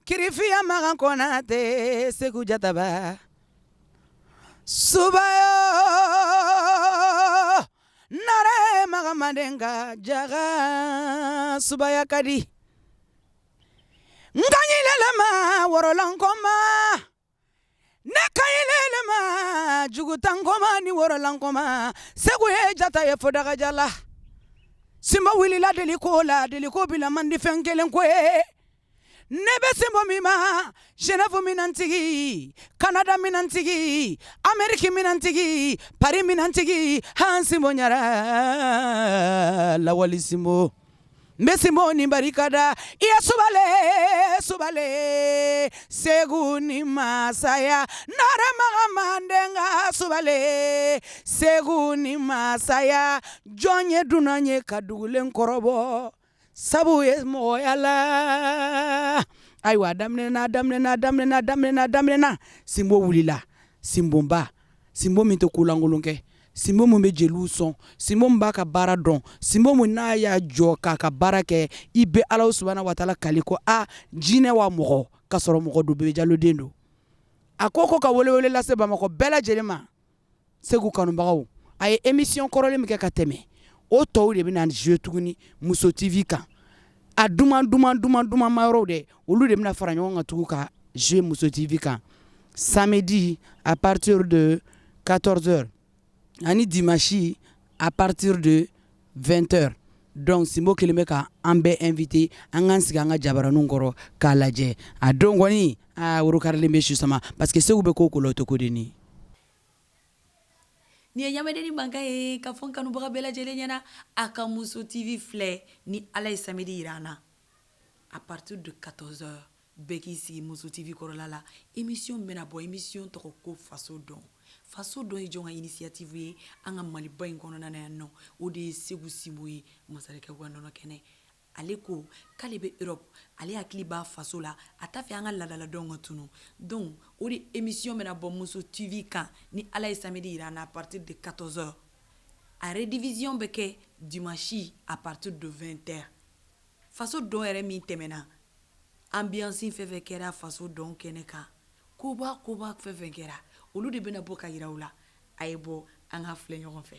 Kirifia magan konate Sekou jataba Subayo nare magan mandenga jaga subaya kadi nganyilelema worolankoma nekayilelema jugutankoma ni worolankoma Sekou ye jata ye fodaga jala simba wilila deliko bila mandi fenkelen kwe Nebe simbo mima, Genève minantigi, Canada minantigi, Amerika minantigi, Paris minantigi, Hansimbo nyara, lawali simbo. Mbesimbo ni barikada, iya subale, Sekou ni masaya, nare mandenga subale, Sekou ni masaya, jonye dunanye kadugulen korobo. Sabu ye moyala aywa damnena simbo wulila simbomba simbo min to kulangolonke simbo mun be jeliw sɔn simbo mun b'a ka baara dɔn simbo mun n'a y'a jɔ k'a ka baara kɛ i be Ala subahana wa taala kali ko a jinɛ wa mɔgɔ ka sɔrɔ mɔgɔ do bebe jaloden do a ko ka welewele lase Bamakɔ bɛɛ lajɛlen ma Sekou kanubagaw a ye émission kɔrɔlen min kɛ ka tɛmɛ o tɔw de bɛna jouer tuguni Mousso TV kan a duman mayɔrɔw de olu de bɛna fara ɲɔgɔn kan tugu ka jouer Mousso TV kan samedi à partir de 14h ani dimanche à partir de 20h donc simbo kelen bɛ ka an bɛɛ invité an k'an sigi an ka jabaraninw kɔrɔ k'a lajɛ a don kɔni woro karilen bɛ su sama parce que Sekou bɛ ko o ko la o tɛ ko de ni Ni ye ɲamɛdeni banka ye ka fɔ n kanubaga bɛɛ lajɛlen ɲɛna a ka Mousso TV filɛ ni Ala ye samedi yira an na à partir de 14h bɛɛ k'i sigi Mousso TV kɔrɔla la émission bɛna bɔ émission tɔgɔ ko Faso dɔn ye jɔn ka initiative ye an ka Maliba in kɔnɔna na yan nɔ o de ye Sekou Simbo ye masakɛ wa nɔnɔ kɛnɛ ale ko k'ale bɛ Europe ale hakili b'a faso la a t'a fɛ an ka ladaladenw ka tunu donc o de émission bɛna bɔ Mousso TV kan ni Ala ye samedi yira an na à partir de 14h a redivision bɛ kɛ dimanche à partir de 20h faso dɔn yɛrɛ min tɛmɛna ambiance fɛn fɛn kɛra faso dɔn kɛnɛ kan koba fɛn fɛn kɛra olu de bɛna bɔ ka yira u la a ye bɔ an ka filɛ ɲɔgɔn fɛ